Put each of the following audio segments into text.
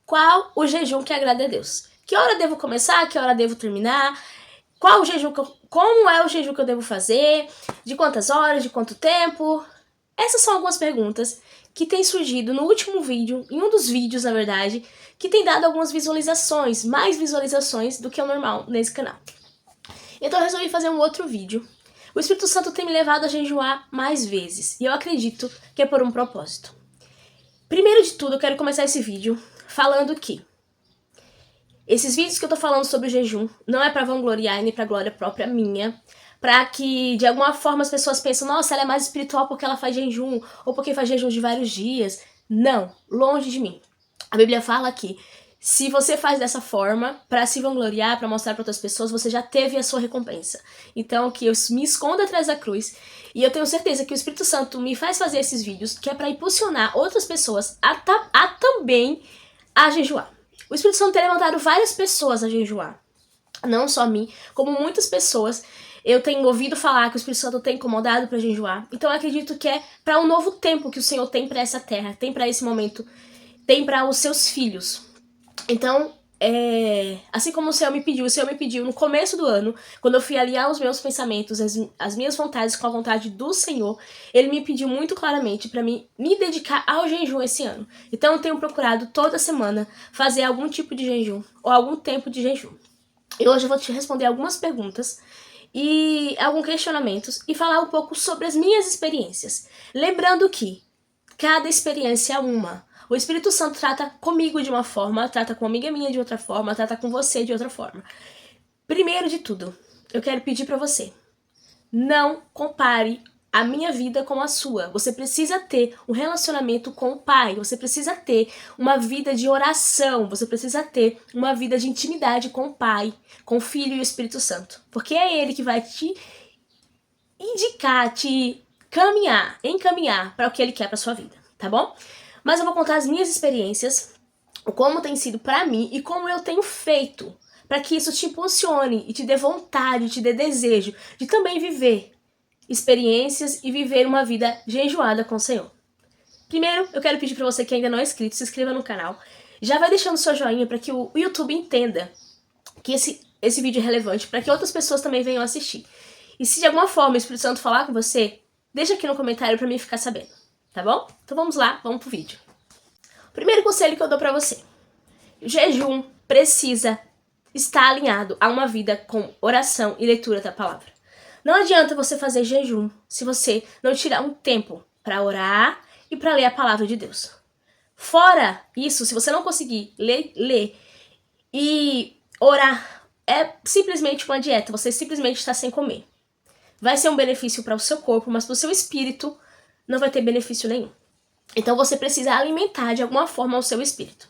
qual o jejum que agrada a Deus. Que hora devo começar, que hora devo terminar, qual o jejum como é o jejum que eu devo fazer, de quantas horas, de quanto tempo. Essas são algumas perguntas que têm surgido no último vídeo, em um dos vídeos, na verdade, que tem dado algumas visualizações, mais visualizações do que o normal nesse canal. Então eu resolvi fazer um outro vídeo. O Espírito Santo tem me levado a jejuar mais vezes, e eu acredito que é por um propósito. Primeiro de tudo, eu quero começar esse vídeo falando que esses vídeos que eu tô falando sobre o jejum não é pra vangloriar nem pra glória própria minha, pra que de alguma forma as pessoas pensem, nossa, ela é mais espiritual porque ela faz jejum, ou porque faz jejum de vários dias. Não, longe de mim. A Bíblia fala que se você faz dessa forma, pra se vangloriar, pra mostrar pra outras pessoas, você já teve a sua recompensa. Então, que eu me esconda atrás da cruz, e eu tenho certeza que o Espírito Santo me faz fazer esses vídeos, que é pra impulsionar outras pessoas a também a jejuar. O Espírito Santo tem levantado várias pessoas a jejuar. Não só a mim, como muitas pessoas. Eu tenho ouvido falar que o Espírito Santo tem incomodado para jejuar. Então eu acredito que é para um novo tempo que o Senhor tem para essa terra, tem para esse momento, tem para os seus filhos. Então, assim como o Senhor me pediu no começo do ano, quando eu fui alinhar os meus pensamentos, as minhas vontades com a vontade do Senhor, Ele me pediu muito claramente para me dedicar ao jejum esse ano. Então eu tenho procurado toda semana fazer algum tipo de jejum, ou algum tempo de jejum. E hoje eu vou te responder algumas perguntas e alguns questionamentos e falar um pouco sobre as minhas experiências. Lembrando que cada experiência é uma. O Espírito Santo trata comigo de uma forma, trata com uma amiga minha de outra forma, trata com você de outra forma. Primeiro de tudo, eu quero pedir pra você, não compare a minha vida com a sua. Você precisa ter um relacionamento com o Pai, você precisa ter uma vida de oração, você precisa ter uma vida de intimidade com o Pai, com o Filho e o Espírito Santo. Porque é Ele que vai te indicar, te encaminhar para o que Ele quer pra sua vida, tá bom? Mas eu vou contar as minhas experiências, como tem sido pra mim e como eu tenho feito para que isso te impulsione e te dê vontade, te dê desejo de também viver experiências e viver uma vida jejuada com o Senhor. Primeiro, eu quero pedir para você que ainda não é inscrito, se inscreva no canal. Já vai deixando seu joinha para que o YouTube entenda que esse vídeo é relevante, para que outras pessoas também venham assistir. E se de alguma forma o Espírito Santo falar com você, deixa aqui no comentário para mim ficar sabendo, tá bom? Então vamos lá, vamos pro vídeo. O primeiro conselho que eu dou para você. O jejum precisa estar alinhado a uma vida com oração e leitura da palavra. Não adianta você fazer jejum se você não tirar um tempo para orar e para ler a palavra de Deus. Fora isso, se você não conseguir ler e orar, é simplesmente uma dieta, você simplesmente está sem comer. Vai ser um benefício para o seu corpo, mas para o seu espírito não vai ter benefício nenhum. Então você precisa alimentar de alguma forma o seu espírito.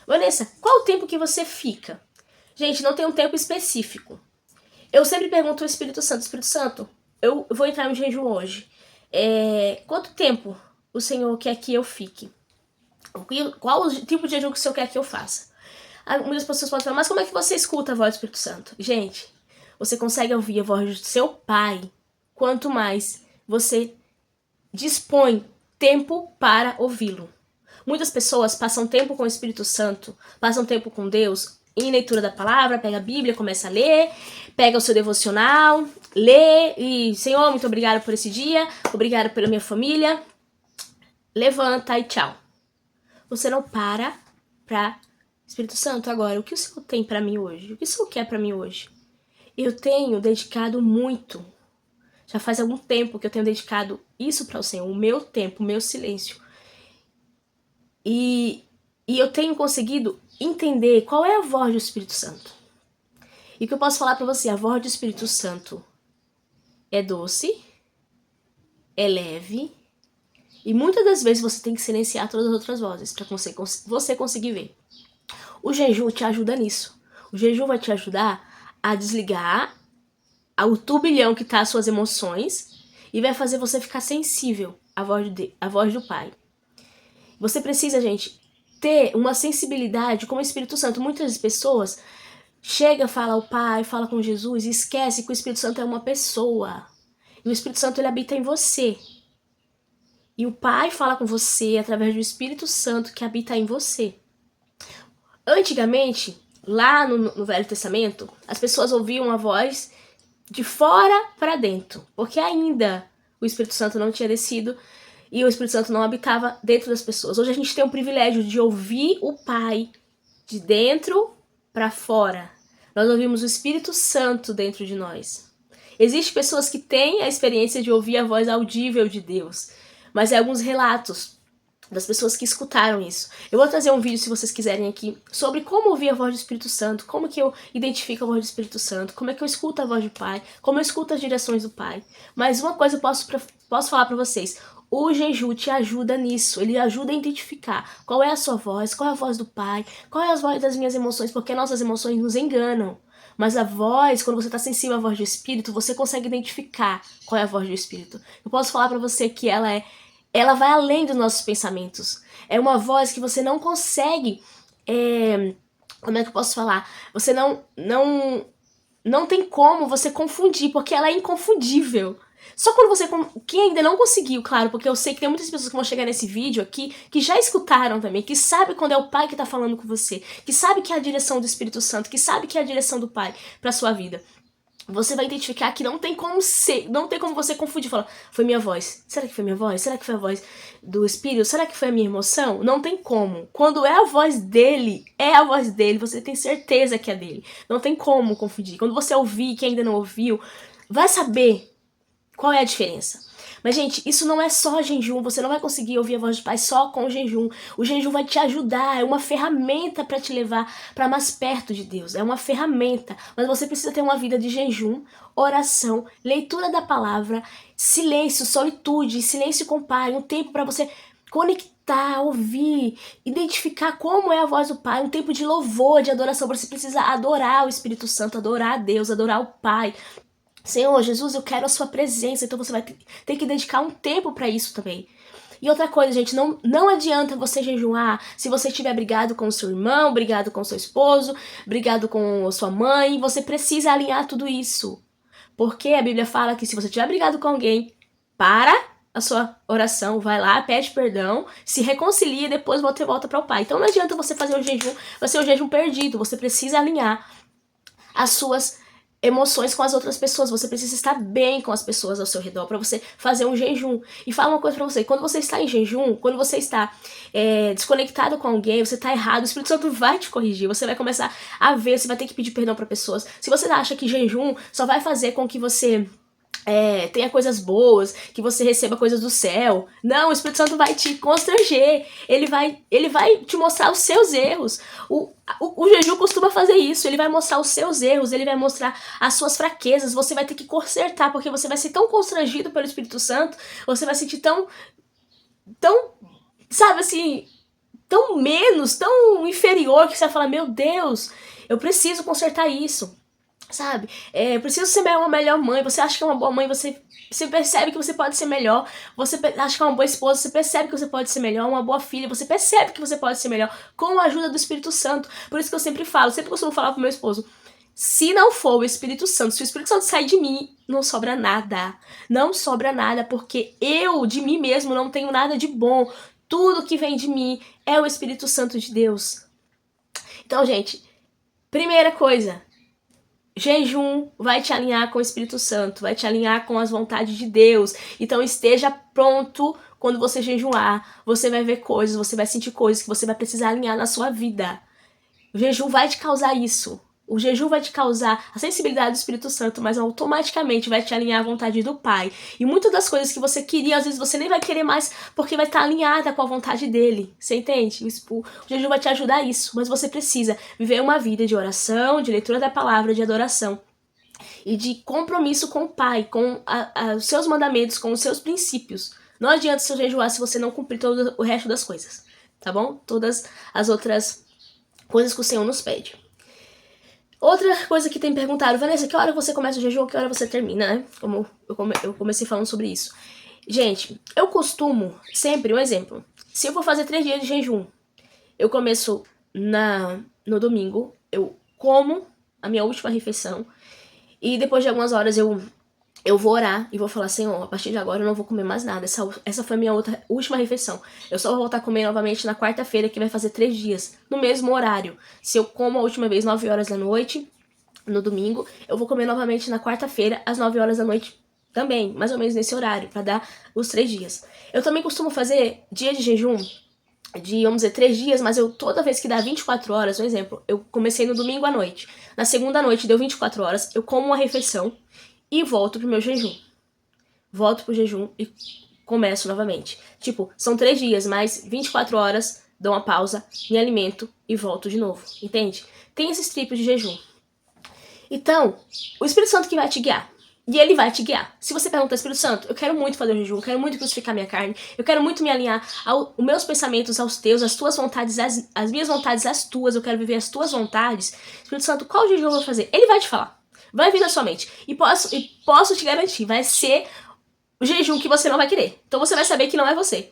Vanessa, qual o tempo que você fica? Gente, não tem um tempo específico. Eu sempre pergunto ao Espírito Santo, eu vou entrar no jejum hoje. Quanto tempo o Senhor quer que eu fique? Qual o tipo de jejum que o Senhor quer que eu faça? Muitas pessoas podem falar, mas como é que você escuta a voz do Espírito Santo? Gente, você consegue ouvir a voz do seu Pai quanto mais você dispõe tempo para ouvi-lo. Muitas pessoas passam tempo com o Espírito Santo, passam tempo com Deus, em leitura da palavra, pega a Bíblia, começa a ler, pega o seu devocional, lê e, Senhor, muito obrigado por esse dia, obrigado pela minha família, levanta e tchau. Você não para, Espírito Santo, agora, o que o Senhor tem pra mim hoje? O que o Senhor quer pra mim hoje? Eu tenho dedicado muito, já faz algum tempo que eu tenho dedicado isso para o Senhor, o meu tempo, o meu silêncio. E eu tenho conseguido entender qual é a voz do Espírito Santo. E o que eu posso falar para você, a voz do Espírito Santo é doce, é leve, e muitas das vezes você tem que silenciar todas as outras vozes para você conseguir ver. O jejum te ajuda nisso. O jejum vai te ajudar a desligar o turbilhão que tá as suas emoções e vai fazer você ficar sensível à voz do Pai. Você precisa, gente, ter uma sensibilidade com o Espírito Santo. Muitas pessoas chegam, fala ao Pai, fala com Jesus e esquece que o Espírito Santo é uma pessoa. E o Espírito Santo, ele habita em você. E o Pai fala com você através do Espírito Santo que habita em você. Antigamente, lá no Velho Testamento, as pessoas ouviam a voz de fora para dentro, porque ainda o Espírito Santo não tinha descido e o Espírito Santo não habitava dentro das pessoas. Hoje a gente tem o privilégio de ouvir o Pai de dentro para fora. Nós ouvimos o Espírito Santo dentro de nós. Existem pessoas que têm a experiência de ouvir a voz audível de Deus, mas é alguns relatos das pessoas que escutaram isso. Eu vou trazer um vídeo, se vocês quiserem aqui, sobre como ouvir a voz do Espírito Santo, como que eu identifico a voz do Espírito Santo, como é que eu escuto a voz do Pai, como eu escuto as direções do Pai. Mas uma coisa eu posso falar pra vocês, o jejum te ajuda nisso, ele ajuda a identificar qual é a sua voz, qual é a voz do Pai, qual é a voz das minhas emoções, porque nossas emoções nos enganam. Mas a voz, quando você está sensível à voz do Espírito, você consegue identificar qual é a voz do Espírito. Eu posso falar pra você que ela vai além dos nossos pensamentos. É uma voz que você não consegue... como é que eu posso falar? Você não tem como você confundir, porque ela é inconfundível. Só quando você... Quem ainda não conseguiu, claro, porque eu sei que tem muitas pessoas que vão chegar nesse vídeo aqui, que já escutaram também, que sabe quando é o Pai que tá falando com você, que sabe que é a direção do Espírito Santo, que sabe que é a direção do Pai pra sua vida. Você vai identificar que não tem como você confundir, falar, foi minha voz, será que foi minha voz? Será que foi a voz do Espírito? Será que foi a minha emoção? Não tem como. Quando é a voz dele, você tem certeza que é dele. Não tem como confundir. Quando você ouvir, que ainda não ouviu, vai saber qual é a diferença. Mas, gente, isso não é só jejum, você não vai conseguir ouvir a voz do Pai só com o jejum. O jejum vai te ajudar, é uma ferramenta para te levar para mais perto de Deus, é uma ferramenta. Mas você precisa ter uma vida de jejum, oração, leitura da palavra, silêncio, solitude, silêncio com o Pai, um tempo para você conectar, ouvir, identificar como é a voz do Pai, um tempo de louvor, de adoração. Você precisa adorar o Espírito Santo, adorar a Deus, adorar o Pai. Senhor, Jesus, eu quero a sua presença, então você vai ter que dedicar um tempo para isso também. E outra coisa, gente, não adianta você jejuar se você estiver brigado com o seu irmão, brigado com o seu esposo, brigado com a sua mãe, você precisa alinhar tudo isso. Porque a Bíblia fala que se você estiver brigado com alguém, para a sua oração, vai lá, pede perdão, se reconcilia e depois você volta para o Pai. Então não adianta você fazer o jejum, vai ser um jejum perdido, você precisa alinhar as suas emoções com as outras pessoas, você precisa estar bem com as pessoas ao seu redor para você fazer um jejum. E fala uma coisa pra você, quando você está em jejum, quando você está desconectado com alguém, você tá errado, o Espírito Santo vai te corrigir, você vai começar a ver, você vai ter que pedir perdão para pessoas. Se você acha que jejum só vai fazer com que você tenha coisas boas, que você receba coisas do céu. Não, o Espírito Santo vai te constranger. Ele vai te mostrar os seus erros. O jejum costuma fazer isso. Ele vai mostrar os seus erros, ele vai mostrar as suas fraquezas. Você vai ter que consertar, porque você vai ser tão constrangido pelo Espírito Santo, você vai sentir tão, sabe assim, tão menos, tão inferior, que você vai falar, meu Deus, eu preciso consertar isso. Sabe? Eu preciso ser uma melhor mãe. Você acha que é uma boa mãe, você percebe que você pode ser melhor. Você acha que é uma boa esposa, você percebe que você pode ser melhor. Uma boa filha, você percebe que você pode ser melhor com a ajuda do Espírito Santo. Por isso que eu sempre costumo falar pro meu esposo, se não for o Espírito Santo, se o Espírito Santo sair de mim, não sobra nada. Não sobra nada, porque eu, de mim mesmo, não tenho nada de bom. Tudo que vem de mim é o Espírito Santo de Deus. Então, gente, primeira coisa, jejum vai te alinhar com o Espírito Santo, vai te alinhar com as vontades de Deus. Então esteja pronto quando você jejuar. Você vai ver coisas, você vai sentir coisas que você vai precisar alinhar na sua vida. O jejum vai te causar isso. O jejum vai te causar a sensibilidade do Espírito Santo, mas automaticamente vai te alinhar à vontade do Pai. E muitas das coisas que você queria, às vezes você nem vai querer mais, porque vai estar alinhada com a vontade dele. Você entende? O jejum vai te ajudar a isso, mas você precisa viver uma vida de oração, de leitura da palavra, de adoração. E de compromisso com o Pai, com os seus mandamentos, com os seus princípios. Não adianta você jejuar se você não cumprir todo o resto das coisas, tá bom? Todas as outras coisas que o Senhor nos pede. Outra coisa que tem perguntado, Vanessa, que hora você começa o jejum, que hora você termina, né? Como eu comecei falando sobre isso. Gente, eu costumo sempre, um exemplo, se eu for fazer 3 dias de jejum, eu começo no domingo, eu como a minha última refeição, e depois de algumas horas eu eu vou orar e vou falar, Senhor, a partir de agora eu não vou comer mais nada. Essa foi a minha última refeição. Eu só vou voltar a comer novamente na quarta-feira, que vai fazer 3 dias, no mesmo horário. Se eu como a última vez 9 horas da noite, no domingo, eu vou comer novamente na quarta-feira, às 9 horas da noite também, mais ou menos nesse horário, pra dar os 3 dias. Eu também costumo fazer dia de jejum, de, vamos dizer, 3 dias, mas eu toda vez que dá 24 horas, um exemplo, eu comecei no domingo à noite. Na segunda noite deu 24 horas, eu como uma refeição e volto pro meu jejum. Volto pro jejum e começo novamente. Tipo, são 3 dias, mais 24 horas, dou uma pausa, me alimento e volto de novo, entende? Tem esses tipos de jejum. Então, o Espírito Santo que vai te guiar. E ele vai te guiar. Se você pergunta, Espírito Santo, eu quero muito fazer o jejum, eu quero muito crucificar minha carne, eu quero muito me alinhar aos meus pensamentos, aos teus, às tuas vontades, as minhas vontades, às tuas, eu quero viver as tuas vontades. Espírito Santo, qual jejum eu vou fazer? Ele vai te falar. Vai vir na sua mente. E posso te garantir, vai ser o jejum que você não vai querer. Então você vai saber que não é você.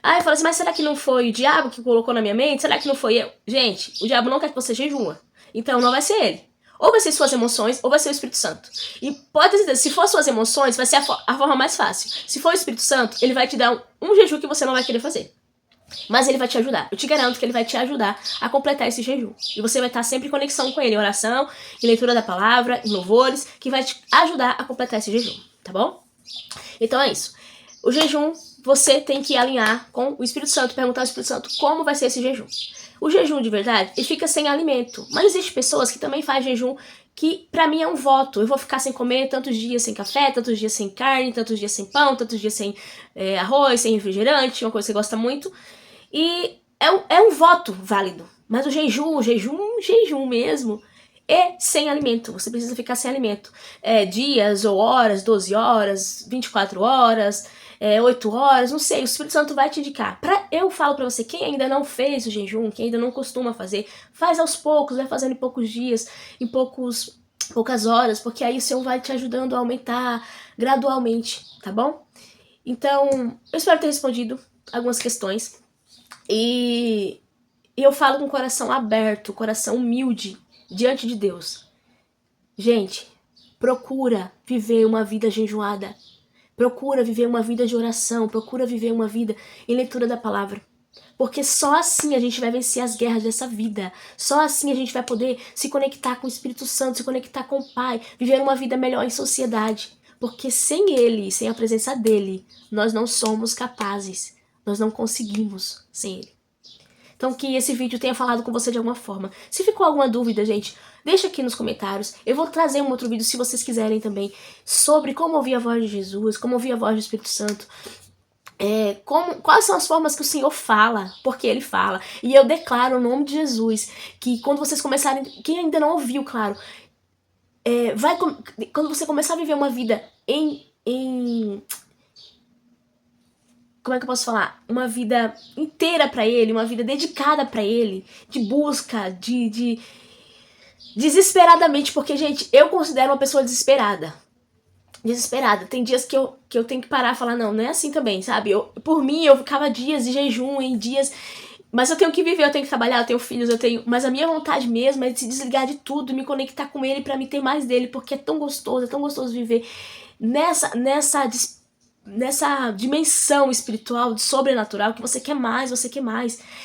Aí eu falo assim, mas será que não foi o diabo que colocou na minha mente? Será que não foi eu? Gente, o diabo não quer que você jejua. Então não vai ser ele. Ou vai ser suas emoções, ou vai ser o Espírito Santo. E pode ter certeza, se for suas emoções, vai ser a forma mais fácil. Se for o Espírito Santo, ele vai te dar um jejum que você não vai querer fazer. Mas ele vai te ajudar. Eu te garanto que ele vai te ajudar a completar esse jejum. E você vai estar sempre em conexão com ele, em oração, em leitura da palavra, em louvores, que vai te ajudar a completar esse jejum, tá bom? Então é isso. O jejum, você tem que alinhar com o Espírito Santo, perguntar ao Espírito Santo como vai ser esse jejum. O jejum de verdade, ele fica sem alimento. Mas existem pessoas que também fazem jejum que pra mim é um voto. Eu vou ficar sem comer tantos dias sem café, tantos dias sem carne, tantos dias sem pão, tantos dias sem arroz, sem refrigerante, uma coisa que você gosta muito. E é um voto válido. Mas o jejum mesmo, é sem alimento. Você precisa ficar sem alimento. Dias ou horas, 12 horas, 24 horas... 8 horas, não sei, o Espírito Santo vai te indicar. Eu falo pra você, quem ainda não fez o jejum, quem ainda não costuma fazer, faz aos poucos, vai fazendo em poucos dias, em poucas horas, porque aí o Senhor vai te ajudando a aumentar gradualmente, tá bom? Então, eu espero ter respondido algumas questões. E eu falo com o coração aberto, coração humilde, diante de Deus. Gente, procura viver uma vida jejuada. Procura viver uma vida de oração, procura viver uma vida em leitura da palavra. Porque só assim a gente vai vencer as guerras dessa vida. Só assim a gente vai poder se conectar com o Espírito Santo, se conectar com o Pai, viver uma vida melhor em sociedade. Porque sem Ele, sem a presença dEle, nós não somos capazes. Nós não conseguimos sem Ele. Então que esse vídeo tenha falado com você de alguma forma. Se ficou alguma dúvida, gente, deixa aqui nos comentários. Eu vou trazer um outro vídeo, se vocês quiserem também, sobre como ouvir a voz de Jesus, como ouvir a voz do Espírito Santo. Quais são as formas que o Senhor fala, porque Ele fala. E eu declaro o nome de Jesus, que quando vocês começarem, quem ainda não ouviu, claro, quando você começar a viver uma vida como é que eu posso falar? Uma vida inteira pra Ele, uma vida dedicada pra Ele, de busca, de desesperadamente, porque, gente, eu considero uma pessoa desesperada. Desesperada. Tem dias que eu tenho que parar e falar, não é assim também, sabe? Por mim, eu ficava dias de jejum, em dias... Mas eu tenho que viver, eu tenho que trabalhar, eu tenho filhos, mas a minha vontade mesmo é de se desligar de tudo, me conectar com Ele pra me ter mais dele, porque é tão gostoso viver nessa dimensão espiritual, sobrenatural, que você quer mais.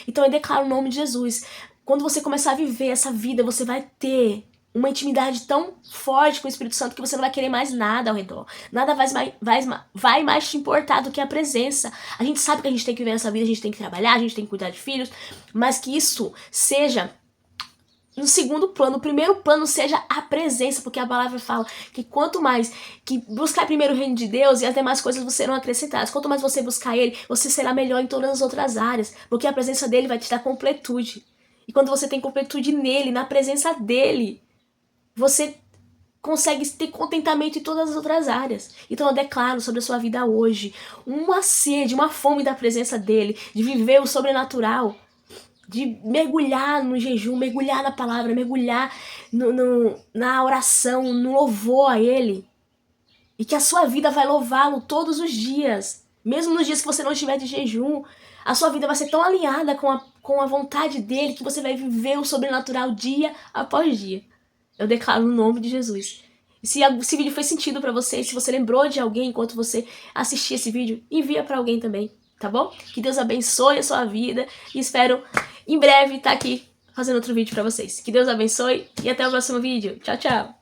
Então eu declaro o nome de Jesus. Quando você começar a viver essa vida, você vai ter uma intimidade tão forte com o Espírito Santo que você não vai querer mais nada ao redor. Nada vai mais te importar do que a presença. A gente sabe que a gente tem que viver essa vida, a gente tem que trabalhar, a gente tem que cuidar de filhos, mas que isso seja no segundo plano. O primeiro plano seja a presença, porque a palavra fala que quanto mais que buscar primeiro o reino de Deus e as demais coisas você serão acrescentadas. Quanto mais você buscar Ele, você será melhor em todas as outras áreas, porque a presença dEle vai te dar completude. E quando você tem completude nele, na presença dEle, você consegue ter contentamento em todas as outras áreas. Então eu declaro sobre a sua vida hoje uma sede, uma fome da presença dEle, de viver o sobrenatural, de mergulhar no jejum, mergulhar na palavra, mergulhar na oração, no louvor a Ele. E que a sua vida vai louvá-lo todos os dias. Mesmo nos dias que você não estiver de jejum, a sua vida vai ser tão alinhada com a vontade dEle que você vai viver o sobrenatural dia após dia. Eu declaro no nome de Jesus. Se esse vídeo fez sentido pra você, se você lembrou de alguém enquanto você assistia esse vídeo, envia pra alguém também, tá bom? Que Deus abençoe a sua vida e espero em breve estar aqui fazendo outro vídeo pra vocês. Que Deus abençoe e até o próximo vídeo. Tchau, tchau!